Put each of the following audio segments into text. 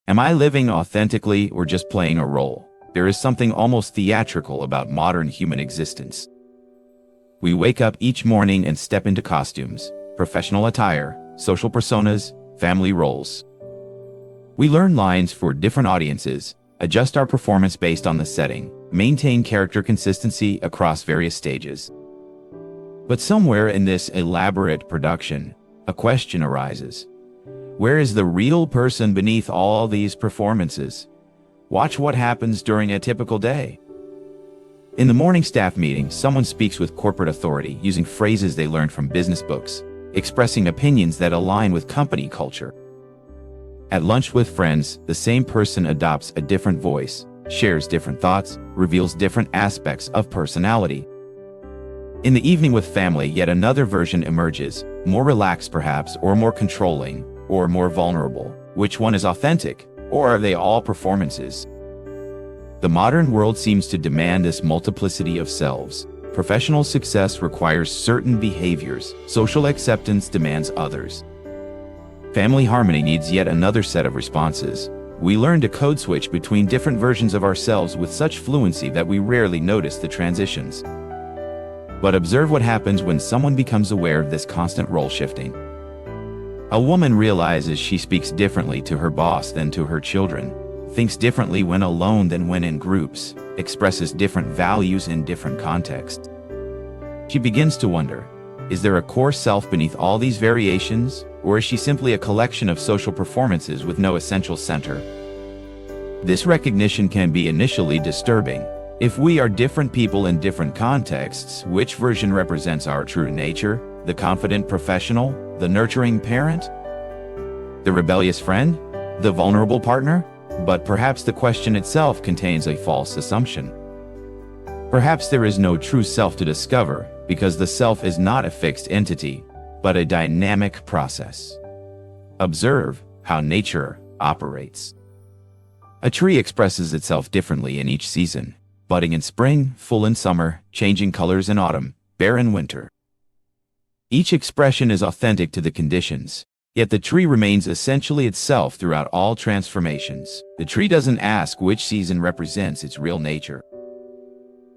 Am I living authentically or just playing a role? There is something almost theatrical about modern human existence. We wake up each morning and step into costumes, professional attire, social personas, family roles. We learn lines for different audiences, adjust our performance based on the setting, maintain character consistency across various stages. But somewhere in this elaborate production, a question arises. Where is the real person beneath all these performances? Watch what happens during a typical day. In the morning staff meeting, someone speaks with corporate authority using phrases they learned from business books, expressing opinions that align with company culture. At lunch with friends, the same person adopts a different voice, shares different thoughts, reveals different aspects of personality. In the evening with family, yet another version emerges, more relaxed perhaps, or more controlling, or more vulnerable. Which one is authentic, or are they all performances? The modern world seems to demand this multiplicity of selves. Professional success requires certain behaviors, social acceptance demands others. Family harmony needs yet another set of responses. We learn to code switch between different versions of ourselves with such fluency that we rarely notice the transitions. But observe what happens when someone becomes aware of this constant role shifting. A woman realizes she speaks differently to her boss than to her children, thinks differently when alone than when in groups, expresses different values in different contexts. She begins to wonder, is there a core self beneath all these variations, or is she simply a collection of social performances with no essential center? This recognition can be initially disturbing. If we are different people in different contexts, which version represents our true nature? The confident professional? The nurturing parent? The rebellious friend? The vulnerable partner? But perhaps the question itself contains a false assumption. Perhaps there is no true self to discover, because the self is not a fixed entity, but a dynamic process. Observe how nature operates. A tree expresses itself differently in each season, budding in spring, full in summer, changing colors in autumn, bare in winter. Each expression is authentic to the conditions, yet the tree remains essentially itself throughout all transformations. The tree doesn't ask which season represents its real nature.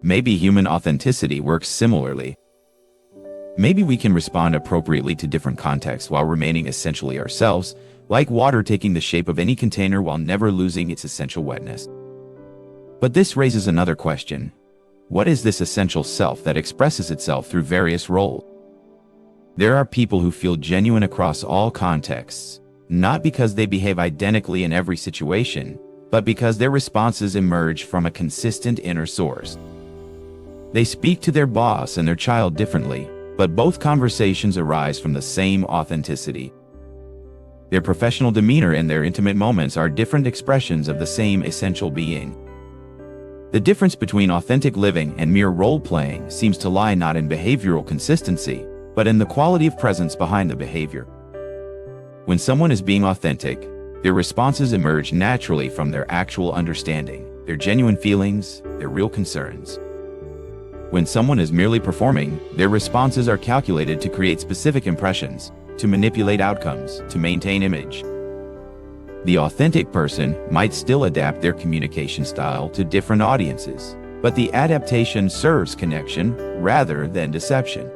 Maybe human authenticity works similarly. Maybe we can respond appropriately to different contexts while remaining essentially ourselves, like water taking the shape of any container while never losing its essential wetness. But this raises another question. What is this essential self that expresses itself through various roles? There are people who feel genuine across all contexts, not because they behave identically in every situation, but because their responses emerge from a consistent inner source. They speak to their boss and their child differently, but both conversations arise from the same authenticity. Their professional demeanor and their intimate moments are different expressions of the same essential being. The difference between authentic living and mere role-playing seems to lie not in behavioral consistency, but in the quality of presence behind the behavior. When someone is being authentic, their responses emerge naturally from their actual understanding, their genuine feelings, their real concerns. When someone is merely performing, their responses are calculated to create specific impressions, to manipulate outcomes, to maintain image. The authentic person might still adapt their communication style to different audiences, but the adaptation serves connection rather than deception.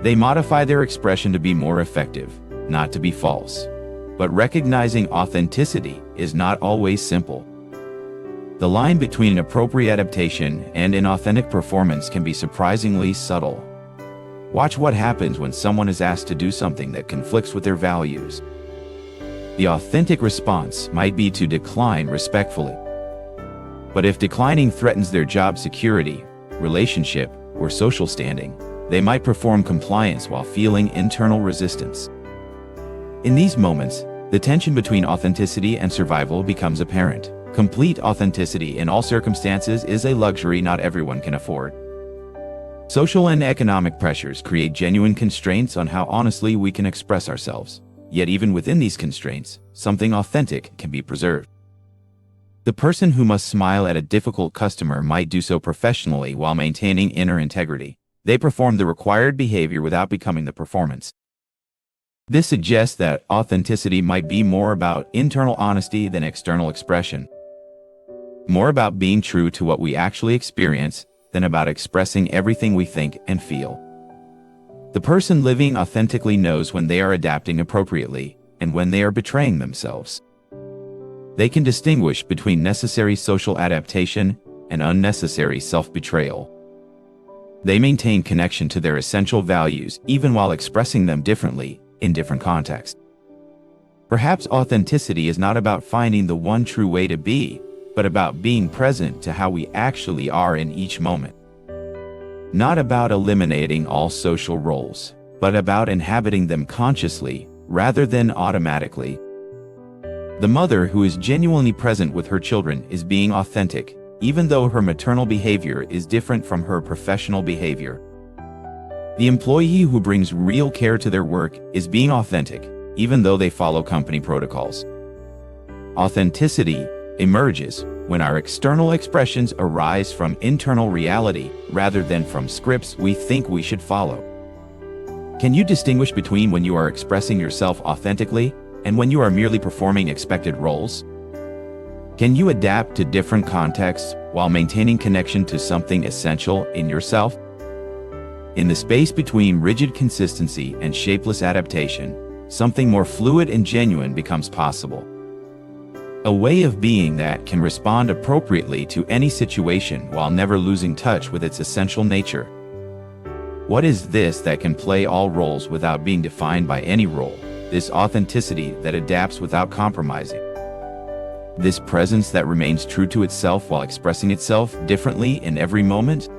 They modify their expression to be more effective, not to be false. But recognizing authenticity is not always simple. The line between an appropriate adaptation and an authentic performance can be surprisingly subtle. Watch what happens when someone is asked to do something that conflicts with their values. The authentic response might be to decline respectfully. But if declining threatens their job security, relationship, or social standing, they might perform compliance while feeling internal resistance. In these moments, the tension between authenticity and survival becomes apparent. Complete authenticity in all circumstances is a luxury not everyone can afford. Social and economic pressures create genuine constraints on how honestly we can express ourselves. Yet even within these constraints, something authentic can be preserved. The person who must smile at a difficult customer might do so professionally while maintaining inner integrity. They perform the required behavior without becoming the performance. This suggests that authenticity might be more about internal honesty than external expression, more about being true to what we actually experience than about expressing everything we think and feel. The person living authentically knows when they are adapting appropriately and when they are betraying themselves. They can distinguish between necessary social adaptation and unnecessary self-betrayal. They maintain connection to their essential values even while expressing them differently in different contexts. Perhaps authenticity is not about finding the one true way to be, but about being present to how we actually are in each moment. Not about eliminating all social roles, but about inhabiting them consciously rather than automatically. The mother who is genuinely present with her children is being authentic, even though her maternal behavior is different from her professional behavior. The employee who brings real care to their work is being authentic, even though they follow company protocols. Authenticity emerges when our external expressions arise from internal reality rather than from scripts we think we should follow. Can you distinguish between when you are expressing yourself authentically and when you are merely performing expected roles? Can you adapt to different contexts while maintaining connection to something essential in yourself? In the space between rigid consistency and shapeless adaptation, something more fluid and genuine becomes possible. A way of being that can respond appropriately to any situation while never losing touch with its essential nature. What is this that can play all roles without being defined by any role? This authenticity that adapts without compromising. This presence that remains true to itself while expressing itself differently in every moment?